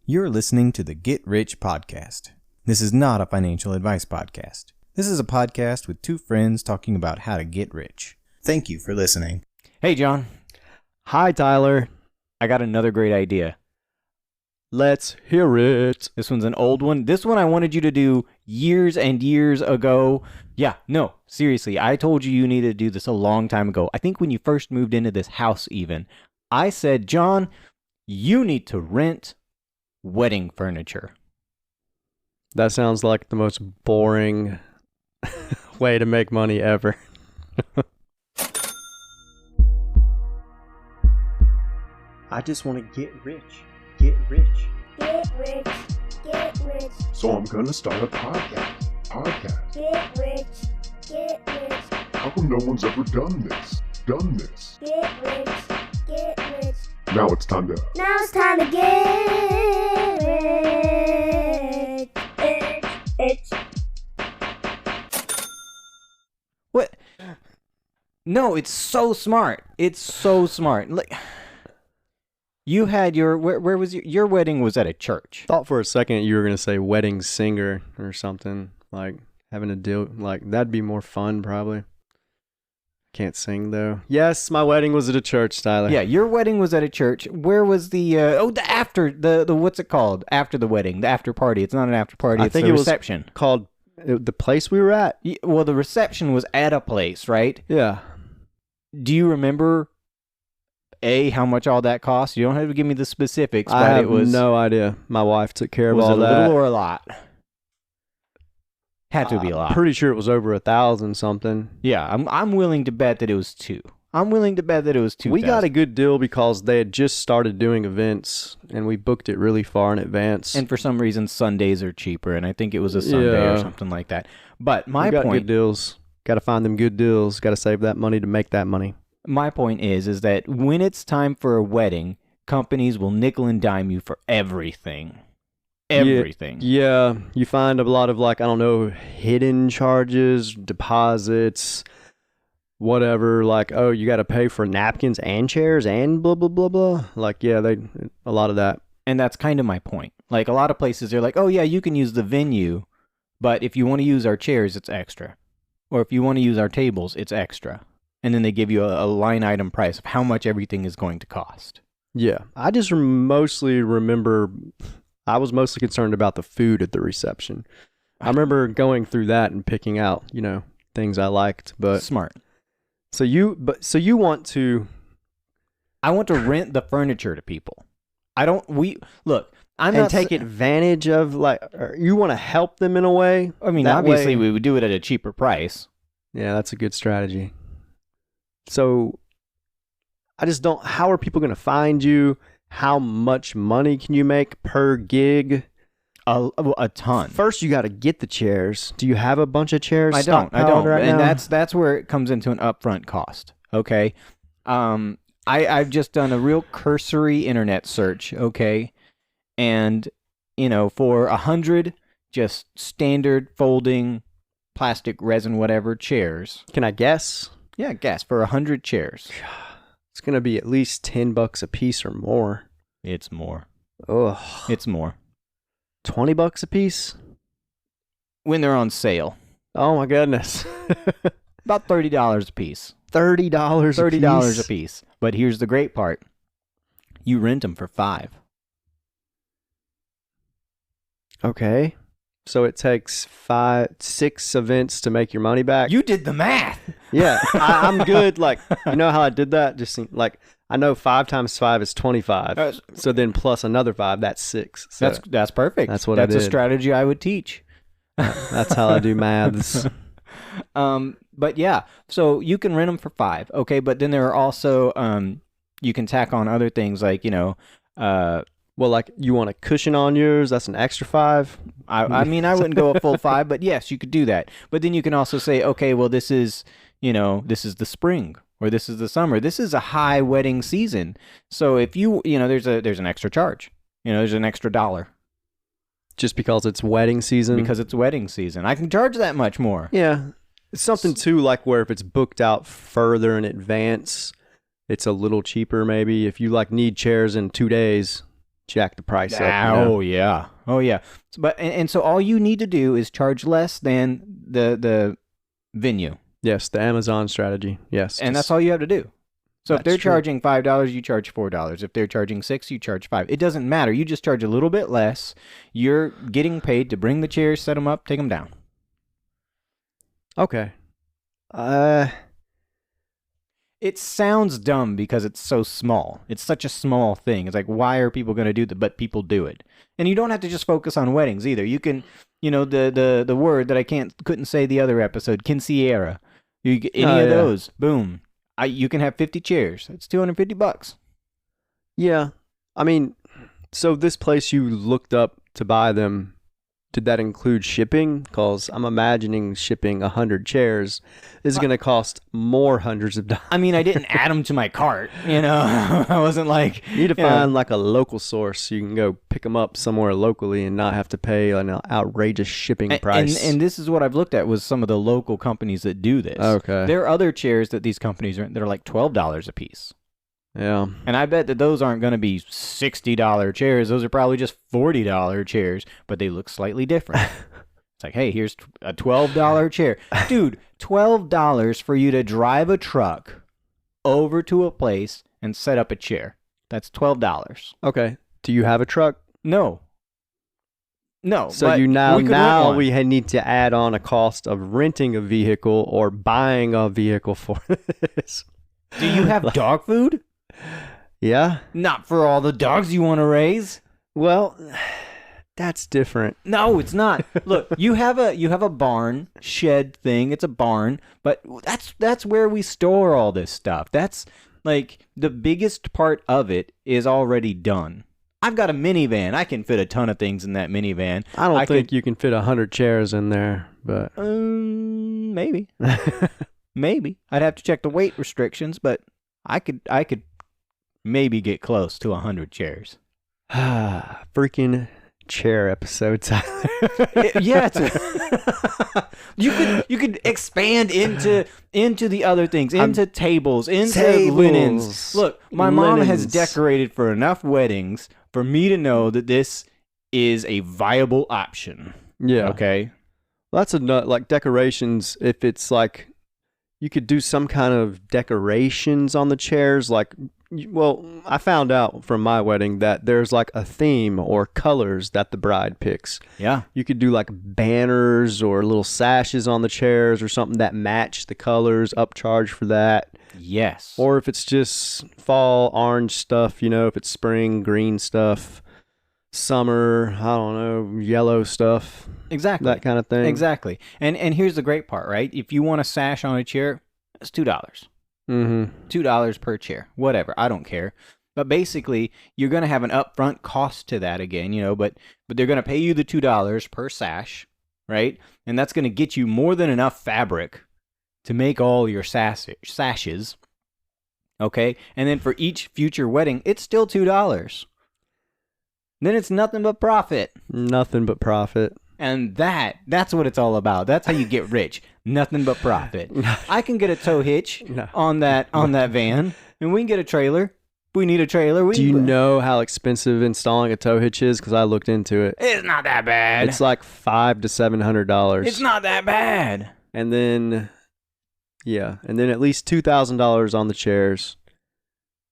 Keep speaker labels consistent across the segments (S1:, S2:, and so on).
S1: You're listening to the Get Rich Podcast. This is not a financial advice podcast. This is a podcast with two friends talking about how to get rich. Thank you for listening.
S2: Hey, John.
S3: Hi, Tyler.
S2: I got another great idea.
S3: Let's hear it.
S2: This one's an old one. This one I wanted you to do years and years ago. Yeah, no, seriously. I told you needed to do this a long time ago. I think when you first moved into this house even. I said, John, you need to rent wedding furniture.
S3: That sounds like the most boring way to make money ever. I just want to get rich. Get rich.
S4: Get rich. Get rich.
S5: So I'm gonna start a podcast.
S4: Get rich. Get rich.
S5: How come no one's ever done this?
S4: Get rich. Get rich.
S5: Now it's time to
S4: get rich. Rich.
S2: What? No, it's so smart. It's so smart. Like, you had your, where was your wedding was at a church.
S3: Thought for a second you were going to say wedding singer or something. Like having a deal. Like that'd be more fun probably. Can't sing though. Yes, my wedding was at a church, Tyler.
S2: Yeah, your wedding was at a church. Where was the the what's it called? After the wedding, the after party. It's not an after party.
S3: I
S2: It's
S3: think
S2: the
S3: it was
S2: reception.
S3: called the place we were at.
S2: Well, the reception was at a place, right?
S3: Yeah.
S2: Do you remember how much all that cost? You don't have to give me the specifics, but
S3: I have
S2: it was
S3: no idea. My wife took care of
S2: was
S3: all
S2: it a
S3: that.
S2: little or a lot? Had to be a lot.
S3: Pretty sure it was over 1,000 something.
S2: Yeah, I'm willing to bet that it was 2. I'm willing to bet that it was 2.
S3: We got a good deal because they had just started doing events, and we booked it really far in advance.
S2: And for some reason, Sundays are cheaper, and I think it was a Sunday or something like that. But my
S3: we got
S2: point,
S3: good deals. Got to find them good deals. Got to save that money to make that money.
S2: my point is that when it's time for a wedding, companies will nickel and dime you for everything. Everything.
S3: Yeah, you find a lot of hidden charges, deposits, whatever. Like, oh, you got to pay for napkins and chairs and blah blah blah blah. Like, yeah, a lot of that.
S2: And that's kind of my point. Like, a lot of places, they're like, oh yeah, you can use the venue, but if you want to use our chairs, it's extra. Or if you want to use our tables, it's extra. And then they give you a line item price of how much everything is going to cost.
S3: Yeah, I just mostly remember. I was mostly concerned about the food at the reception. I remember going through that and picking out, things I liked. But
S2: smart.
S3: So you want to?
S2: I want to rent the furniture to people. I'm
S3: and
S2: not
S3: take advantage of you want to help them in a way.
S2: I mean, obviously we would do it at a cheaper price.
S3: Yeah, that's a good strategy. So I just don't. How are people going to find you? How much money can you make per gig?
S2: A ton.
S3: First, you got to get the chairs. Do you have a bunch of chairs?
S2: I don't.
S3: Right
S2: and
S3: now?
S2: that's where it comes into an upfront cost. Okay. I've just done a real cursory internet search. Okay. And, for 100 just standard folding plastic, resin, whatever chairs.
S3: Can I guess?
S2: Yeah, guess. For 100 chairs.
S3: It's going to be at least $10 a piece or more.
S2: It's more.
S3: Ugh.
S2: It's more.
S3: $20 a piece?
S2: When they're on sale.
S3: Oh my goodness.
S2: About $30 a piece.
S3: $30
S2: $30 a piece. But here's the great part. You rent them for $5.
S3: Okay. So it takes 6 events to make your money back.
S2: You did the math.
S3: Yeah, I'm good. Like, you know how I did that? Just like, I know 5 times 5 is 25. So then plus another 5, that's 6. So
S2: that's perfect.
S3: That's what I did.
S2: That's a strategy I would teach.
S3: That's how I do maths.
S2: But yeah, so you can rent them for $5. Okay, but then there are also you can tack on other things like
S3: well, like you want a cushion on yours, that's an extra 5.
S2: I mean, I wouldn't go a full 5, but yes, you could do that. But then you can also say, okay, well, this is the spring or this is the summer. This is a high wedding season. So if there's an extra charge. There's an extra $1.
S3: Just because it's wedding season?
S2: Because it's wedding season. I can charge that much more.
S3: Yeah. It's something too, like where if it's booked out further in advance, it's a little cheaper maybe. If you need chairs in 2 days, jack the price up.
S2: Oh yeah. But and so all you need to do is charge less than the venue,
S3: Yes, the Amazon strategy. Yes.
S2: and that's all you have to do. So if
S3: That's
S2: they're
S3: true.
S2: charging $5, you charge $4. If they're charging $6, you charge $5. It doesn't matter. You just charge a little bit less. You're getting paid to bring the chairs, set them up, take them down.
S3: Okay.
S2: It sounds dumb because it's so small. It's such a small thing. It's like, why are people going to do that? But people do it. And you don't have to just focus on weddings either. You can, the word that I couldn't say the other episode, quinceañera. You get any of those, boom. You can have 50 chairs. It's $250.
S3: Yeah. I mean, so this place you looked up to buy them, did that include shipping? Because I'm imagining shipping 100 chairs is going to cost more hundreds of dollars.
S2: I mean, I didn't add them to my cart, I wasn't like...
S3: You need to find like a local source so you can go pick them up somewhere locally and not have to pay an outrageous shipping price.
S2: And this is what I've looked at was some of the local companies that do this.
S3: Okay.
S2: There are other chairs that these companies are that are like $12 a piece.
S3: Yeah.
S2: And I bet that those aren't going to be $60 chairs. Those are probably just $40 chairs, but they look slightly different. It's like, hey, here's a $12 chair. Dude, $12 for you to drive a truck over to a place and set up a chair. That's $12.
S3: Okay. Do you have a truck?
S2: No.
S3: So
S2: but
S3: you
S2: we could rent
S3: now
S2: one.
S3: we need to add on a cost of renting a vehicle or buying a vehicle for this.
S2: Do you have dog food?
S3: Yeah.
S2: Not for all the dogs you want to raise.
S3: Well, that's different.
S2: No, it's not. Look, you have a barn shed thing. It's a barn, but that's where we store all this stuff. That's like the biggest part of it is already done. I've got a minivan. I can fit a ton of things in that minivan.
S3: I don't think you can fit 100 chairs in there, but
S2: Maybe. Maybe. I'd have to check the weight restrictions, but I could maybe get close to 100 chairs.
S3: freaking chair episode, Tyler.
S2: Yeah, you could expand into the other things, into tables, into linens. Look, my mom has
S3: Linens.
S2: decorated for enough weddings for me to know that this is a viable option.
S3: Yeah.
S2: Okay.
S3: Well, that's like decorations. If it's like you could do some kind of decorations on the chairs, like, well, I found out from my wedding that there's like a theme or colors that the bride picks.
S2: Yeah.
S3: You could do like banners or little sashes on the chairs or something that match the colors, upcharge for that.
S2: Yes.
S3: Or if it's just fall orange stuff, if it's spring green stuff, summer, I don't know, yellow stuff.
S2: Exactly.
S3: That kind of thing.
S2: Exactly. And here's the great part, right? If you want a sash on a chair, it's $2.
S3: Mm-hmm.
S2: $2 per chair, whatever. I don't care. But basically, you're going to have an upfront cost to that again, but they're going to pay you the $2 per sash, right? And that's going to get you more than enough fabric to make all your sashes, okay? And then for each future wedding, it's still $2. Then it's nothing but profit.
S3: Nothing but profit.
S2: And that's what it's all about. That's how you get rich. Nothing but profit. I can get a tow hitch on that van, and we can get a trailer. If we need a trailer.
S3: Do you know how expensive installing a tow hitch is? Because I looked into it.
S2: It's not that bad.
S3: It's like $500 to $700.
S2: It's not that bad.
S3: And then at least $2,000 on the chairs.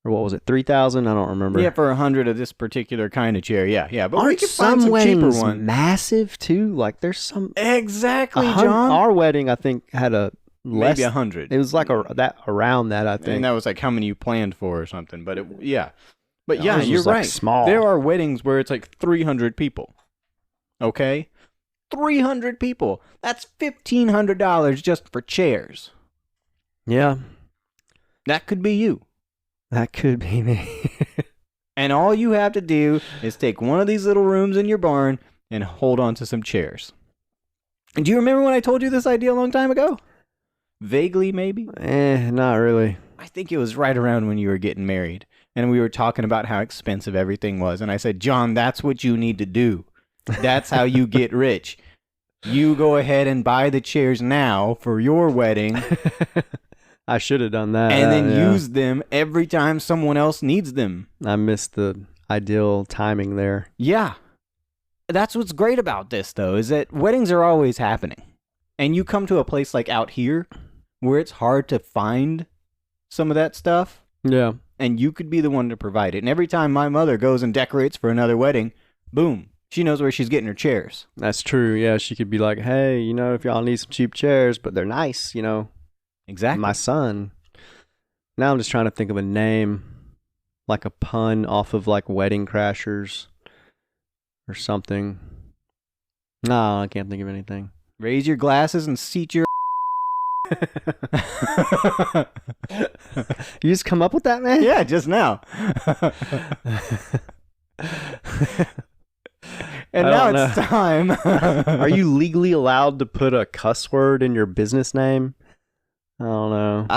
S3: Or what was it? $3,000? I don't remember.
S2: Yeah, for 100 of this particular kind of chair. Yeah. But we
S3: Aren't
S2: can find some cheaper ones.
S3: Massive too? Like there's some.
S2: Exactly, John.
S3: Our wedding, I think, had a less.
S2: Maybe 100.
S3: It was like around that, I think.
S2: And that was like how many you planned for or something. But yeah. But
S3: Ours
S2: yeah,
S3: was,
S2: you're
S3: like,
S2: right.
S3: small.
S2: There are weddings where it's like 300 people. Okay? 300 people. That's $1,500 just for chairs.
S3: Yeah.
S2: That could be you.
S3: That could be me.
S2: And all you have to do is take one of these little rooms in your barn and hold on to some chairs. And do you remember when I told you this idea a long time ago? Vaguely, maybe?
S3: Not really.
S2: I think it was right around when you were getting married. And we were talking about how expensive everything was. And I said, John, that's what you need to do. That's how you get rich. You go ahead and buy the chairs now for your wedding.
S3: I should have done that.
S2: And then use them every time someone else needs them.
S3: I ideal timing there.
S2: Yeah. That's what's great about this, though, is that weddings are always happening. And you come to a place like out here where it's hard to find some of that stuff,
S3: Yeah.
S2: and you could be the one to provide it. And every time my mother goes and decorates for another wedding, boom, she knows where she's getting her chairs.
S3: That's true. Yeah, she could be like, hey, you know, if y'all need some cheap chairs, but they're nice, you know.
S2: Exactly.
S3: My son. Now I'm just trying to think of a name, like a pun off of like Wedding Crashers or something. No, I can't think of anything.
S2: Raise your glasses and seat your...
S3: You just come up with that, man?
S2: Yeah, just now. And now it's time.
S3: Are you legally allowed to put a cuss word in your business name? I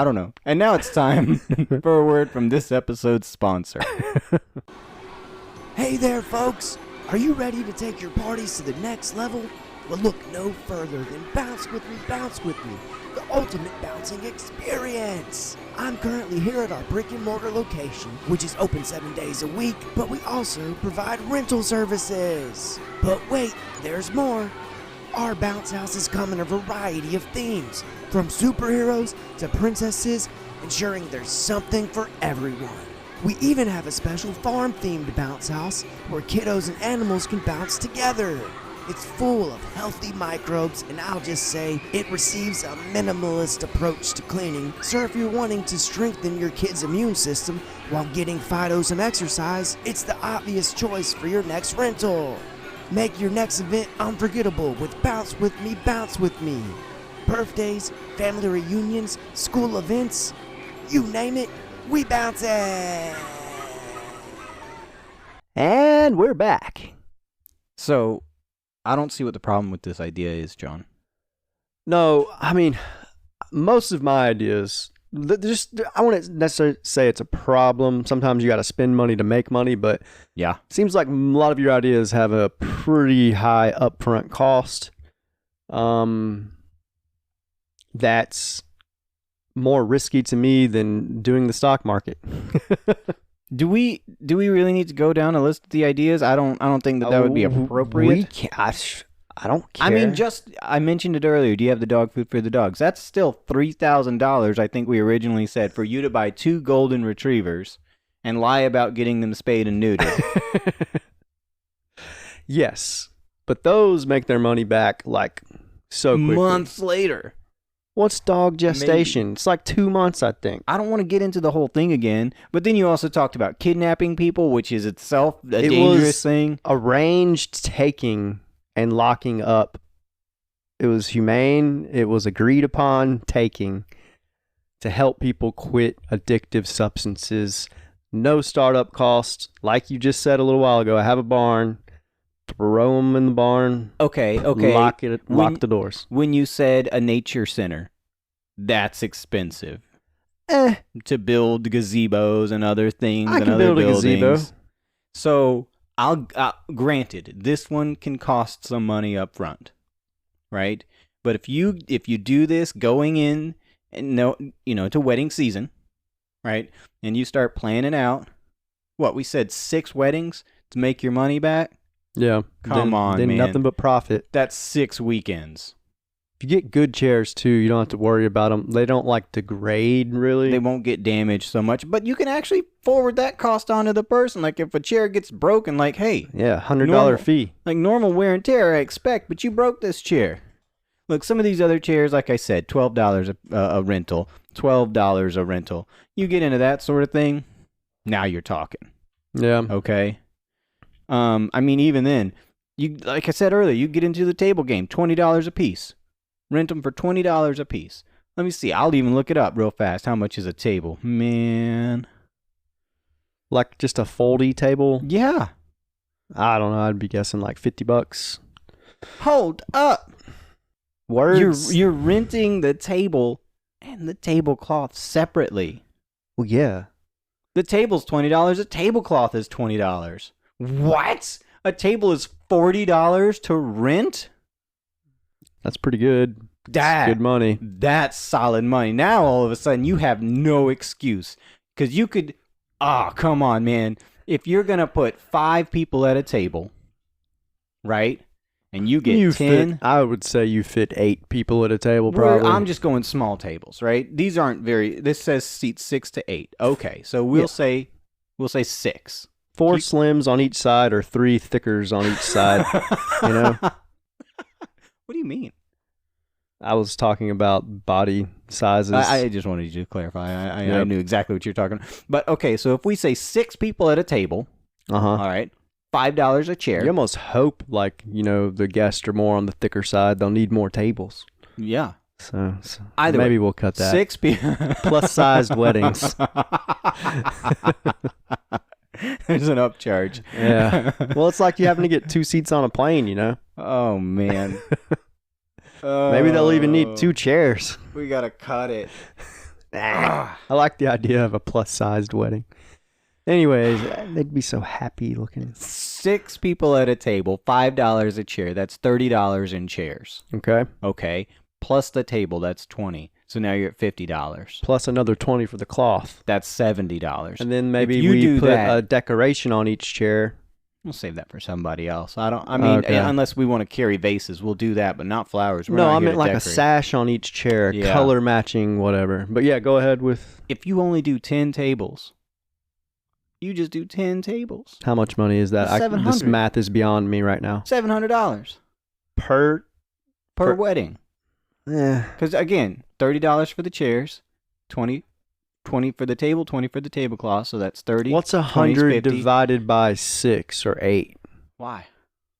S3: don't know.
S2: And now it's time for a word from this episode's sponsor.
S6: Hey there, folks! Are you ready to take your parties to the next level? Well, look no further than Bounce With Me, the ultimate bouncing experience! I'm currently here at our brick and mortar location, which is open 7 days a week, but we also provide rental services. But wait, there's more. Our bounce houses come in a variety of themes, from superheroes to princesses, ensuring there's something for everyone. We even have a special farm-themed bounce house where kiddos and animals can bounce together. It's full of healthy microbes, and I'll just say it receives a minimalist approach to cleaning, so if you're wanting to strengthen your kid's immune system while getting Fidos and exercise, it's the obvious choice for your next rental. Make your next event unforgettable with Bounce With Me. Birthdays, family reunions, school events, you name it, we bounce it!
S3: And we're back.
S2: So, I don't see what the problem with this idea is, John.
S3: No, I mean, most of my ideas, I wouldn't necessarily say it's a problem. Sometimes you got to spend money to make money, but
S2: yeah,
S3: it seems like a lot of your ideas have a pretty high upfront cost. That's more risky to me than doing the stock market.
S2: Do we really need to go down a list of the ideas? I don't think that would be appropriate.
S3: We can't. I don't care.
S2: I mean, I mentioned it earlier. Do you have the dog food for the dogs? That's still $3,000. I think we originally said for you to buy 2 golden retrievers and lie about getting them spayed and neutered.
S3: Yes, but those make their money back like so quickly.
S2: Months later.
S3: What's dog gestation? It's like 2 months, I think.
S2: I don't want to get into the whole thing again, but then you also talked about kidnapping people, which is itself a dangerous thing.
S3: Arranged taking and locking up. It was humane. It was agreed upon taking to help people quit addictive substances. No startup cost. Like you just said a little while ago, I have a barn. Throw them in the barn.
S2: Okay.
S3: Lock the doors.
S2: When you said a nature center, that's expensive. To build gazebos and other things.
S3: I
S2: and
S3: can
S2: other
S3: build a gazebo.
S2: So I'll granted, this one can cost some money up front, right? But if you do this going in and to wedding season, right, and you start planning out, what we said 6 weddings to make your money back.
S3: Yeah.
S2: Come on,
S3: then
S2: man.
S3: Nothing but profit.
S2: That's 6 weekends.
S3: If you get good chairs, too, you don't have to worry about them. They don't, degrade, really.
S2: They won't get damaged so much. But you can actually forward that cost onto the person. Like, if a chair gets broken, like, hey.
S3: Yeah, $100 fee.
S2: Like, normal wear and tear, I expect, but you broke this chair. Look, some of these other chairs, like I said, $12 a rental, $12 a rental. You get into that sort of thing, now you're talking.
S3: Yeah.
S2: Okay? I mean, even then, like I said earlier, you get into the table game, $20 a piece. Rent them for $20 a piece. Let me see. I'll even look it up real fast. How much is a table? Man.
S3: Like just a foldy table?
S2: Yeah.
S3: I don't know. I'd be guessing like $50.
S2: Hold up.
S3: Words?
S2: You're renting the table and the tablecloth separately.
S3: Well, yeah.
S2: The table's $20. The tablecloth is $20. What? A table is $40 to rent?
S3: That's pretty good. That's good money.
S2: That's solid money. Now all of a sudden you have no excuse because you could. Come on, man. if you're gonna put 5 people at a table, right, and you get 10,
S3: I would say you fit 8 people at a table, probably.
S2: I'm just going small tables, right? These aren't very. This says seats 6 to 8. Okay, so we'll say 6.
S3: 4 slims on each side or 3 thickers on each side. You know.
S2: What do you mean?
S3: I was talking about body sizes.
S2: I just wanted you to clarify. I knew exactly what you're talking about. But okay, so if we say 6 people at a table, all right, $5 a chair.
S3: You almost hope, like, you know, the guests are more on the thicker side. They'll need more tables.
S2: Yeah.
S3: So
S2: Either
S3: maybe
S2: way,
S3: we'll cut that.
S2: 6 people.
S3: Plus-sized weddings.
S2: There's an upcharge.
S3: Yeah. Well, it's like you having to get 2 seats on a plane, you know?
S2: Oh, man.
S3: Maybe they'll even need 2 chairs.
S2: We got to cut it.
S3: I like the idea of a plus-sized wedding. Anyways, they'd be so happy looking.
S2: 6 people at a table, $5 a chair. That's $30 in chairs.
S3: Okay.
S2: Okay. Plus the table, that's $20. So now you're at $50.
S3: Plus another 20 for the cloth.
S2: That's $70.
S3: And then maybe
S2: you
S3: we
S2: do
S3: put
S2: that-
S3: a decoration on each chair.
S2: We'll save that for somebody else. I mean,
S3: Okay.
S2: unless we want to carry vases, we'll do that, but not flowers. We're
S3: No,
S2: not
S3: I
S2: here
S3: meant
S2: to
S3: like a
S2: decorate.
S3: sash on each chair,
S2: Yeah.
S3: color matching, whatever. But yeah, go ahead with
S2: If you only do 10 tables, you just do 10 tables.
S3: how much money is that? This
S2: 700.
S3: math is beyond me right now.
S2: $700
S3: Per
S2: per wedding.
S3: yeah.
S2: Because again, $30 for the chairs, 20 for the table, 20 for the tablecloth, so that's 30.
S3: What's
S2: 20's
S3: 100
S2: 50.
S3: divided by 6 or 8?
S2: Why?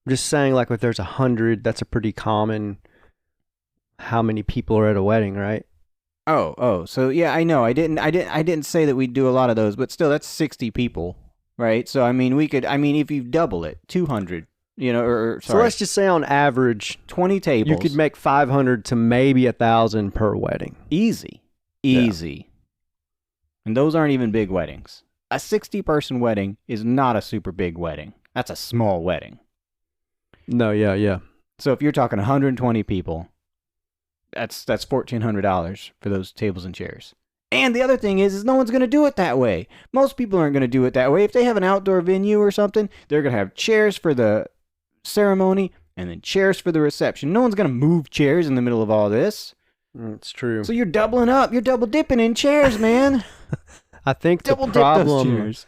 S3: I'm just saying, like, if there's 100, that's a pretty common. How many people are at a wedding, right?
S2: Oh, so yeah, I know. I didn't say that we'd do a lot of those, but still, that's 60 people, right? So I mean, if you double it, 200, you know, or
S3: So
S2: sorry,
S3: let's just say on average,
S2: 20 tables.
S3: you could make 500 to maybe 1,000 per wedding.
S2: easy. And those aren't even big weddings. A 60-person wedding is not a super big wedding. That's a small wedding.
S3: No, yeah.
S2: So if you're talking 120 people, that's $1,400 for those tables and chairs. And the other thing is no one's going to do it that way. Most people aren't going to do it that way. If they have an outdoor venue or something, they're going to have chairs for the ceremony and then chairs for the reception. No one's going to move chairs in the middle of all this.
S3: It's true.
S2: So you're doubling up. You're double dipping in chairs, man.
S3: I think
S2: Double
S3: the
S2: dip those
S3: problem
S2: chairs.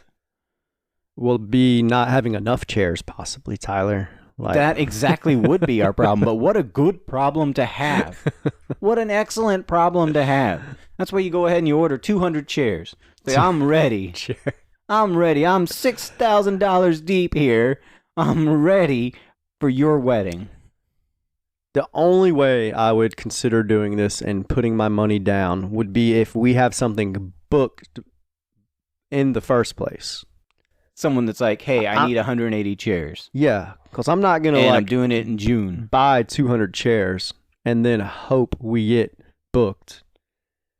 S3: will be not having enough chairs, possibly, Tyler. Like,
S2: That exactly would be our problem, but what a good problem to have. What an excellent problem to have. That's why you go ahead and you order 200 chairs. Say, I'm ready. I'm ready. I'm $6,000 deep here. I'm ready for your wedding.
S3: The only way I would consider doing this and putting my money down would be if we have something booked in the first place.
S2: Someone that's like, hey, I need 180 chairs.
S3: Yeah, because I'm not going
S2: And
S3: to
S2: I'm
S3: like
S2: doing it in June.
S3: buy 200 chairs and then hope we get booked.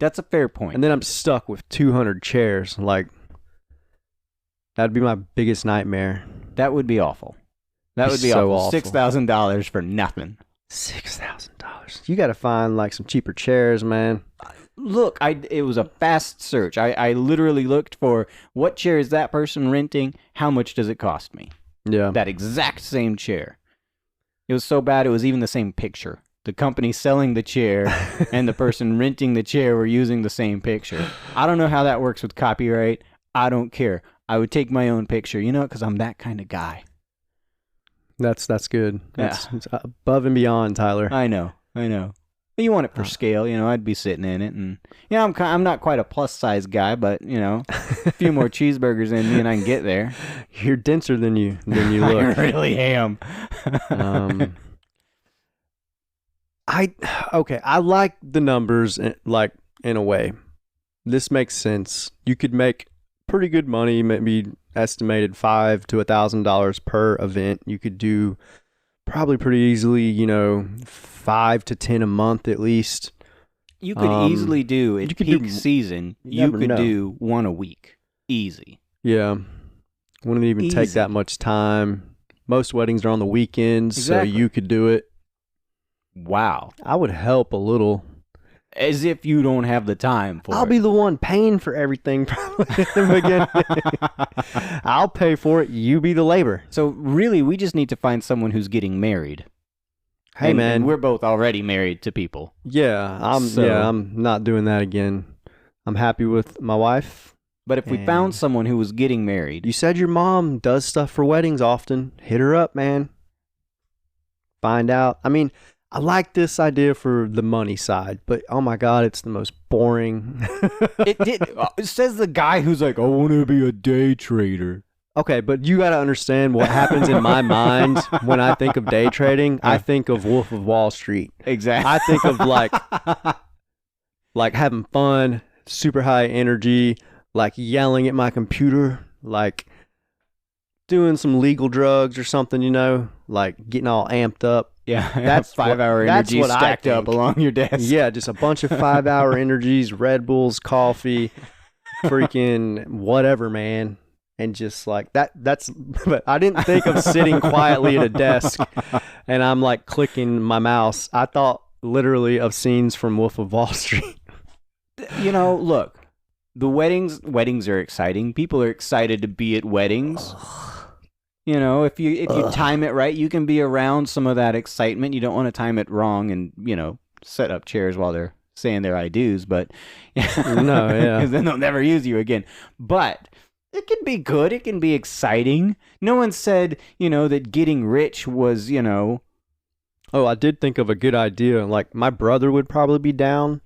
S2: That's a fair point.
S3: And then I'm stuck with 200 chairs. Like, that'd be my biggest nightmare.
S2: That would be awful. That
S3: Be
S2: would be
S3: so
S2: awful.
S3: awful.
S2: $6,000 for nothing.
S3: $6,000. You got to find like some cheaper chairs, man.
S2: Look, it was a fast search. I literally looked for what chair is that person renting? How much does it cost me?
S3: Yeah.
S2: That exact same chair. It was so bad it was even the same picture. The company selling the chair and the person renting the chair were using the same picture. I don't know how that works with copyright. I don't care. I would take my own picture, you know, because I'm that kind of guy.
S3: That's good. That's it's above and beyond, Tyler.
S2: I know. But you want it for scale, you know. I'd be sitting in it, and yeah, I'm not quite a plus size guy, but you know, a few more cheeseburgers in me, and I can get there.
S3: You're denser than you look.
S2: I really am.
S3: I like the numbers like in a way. This makes sense. You could make pretty good money, maybe estimated $500 to $1,000 per event. You could do probably pretty easily, you know, 5 to 10 a month at least.
S2: You could easily do at
S3: you could
S2: peak
S3: do-
S2: season.
S3: you
S2: You
S3: never
S2: could
S3: know.
S2: do one a week, easy.
S3: Yeah. Wouldn't even take
S2: Easy.
S3: that much time. Most weddings are on the weekends,
S2: Exactly.
S3: so you could do it.
S2: Wow.
S3: I would help a little.
S2: As if you don't have the time for
S3: I'll
S2: it.
S3: be the one paying for everything probably at the beginning. I'll pay for it. You be the labor.
S2: So really, we just need to find someone who's getting married.
S3: Hey, man.
S2: And we're both already married to people.
S3: Yeah, I'm not doing that again. I'm happy with my wife.
S2: But if we found someone who was getting married,
S3: You said your mom does stuff for weddings often. Hit her up, man. Find out. I mean, I like this idea for the money side, but oh my God, it's the most boring.
S2: it says the guy who's like, I want to be a day trader.
S3: Okay, but you got to understand what happens in my mind when I think of day trading. I think of Wolf of Wall Street.
S2: Exactly.
S3: I think of like having fun, super high energy, like yelling at my computer, like doing some legal drugs or something, you know, like getting all amped up.
S2: Yeah,
S3: That's
S2: 5 hour
S3: that's
S2: energy
S3: what I
S2: stacked up
S3: think.
S2: along your desk.
S3: Yeah, just a bunch of 5-hour energies, Red Bulls, coffee, freaking whatever, man. And just like that's, but I didn't think of sitting quietly at a desk and I'm like clicking my mouse. I thought literally of scenes from Wolf of Wall Street.
S2: You know, look, the weddings are exciting. People are excited to be at weddings. You know, if you time it right, you can be around some of that excitement. You don't want to time it wrong and, you know, set up chairs while they're saying their I do's, but
S3: No, yeah.
S2: 'cause then they'll never use you again. But it can be good. It can be exciting. No one said, you know, that getting rich was, you know.
S3: Oh, I did think of a good idea. Like my brother would probably be down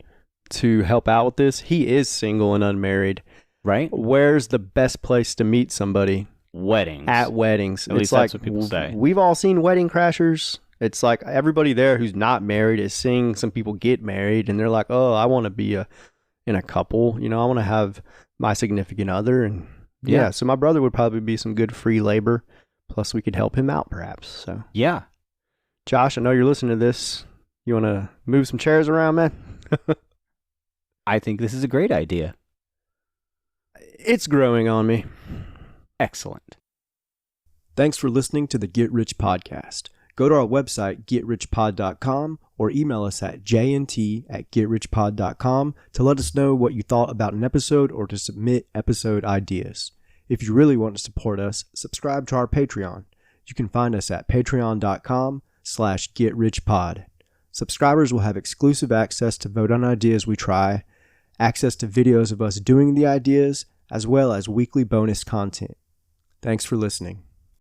S3: to help out with this. He is single and unmarried.
S2: Right?
S3: Where's the best place to meet somebody?
S2: Weddings.
S3: At weddings.
S2: At least
S3: It's like,
S2: that's what people say.
S3: We've all seen Wedding Crashers. It's like everybody there who's not married is seeing some people get married and they're like, oh, I want to be in a couple. You know, I want to have my significant other. And yeah, so my brother would probably be some good free labor. Plus we could help him out perhaps. So
S2: Yeah.
S3: Josh, I know you're listening to this. You want to move some chairs around, man?
S2: I think this is a great idea.
S3: It's growing on me.
S2: Excellent.
S7: Thanks for listening to the Get Rich Podcast. Go to our website, getrichpod.com, or email us at jnt@getrichpod.com to let us know what you thought about an episode or to submit episode ideas. If you really want to support us, subscribe to our Patreon. You can find us at patreon.com/getrichpod. Subscribers will have exclusive access to vote on ideas we try, access to videos of us doing the ideas, as well as weekly bonus content. Thanks for listening.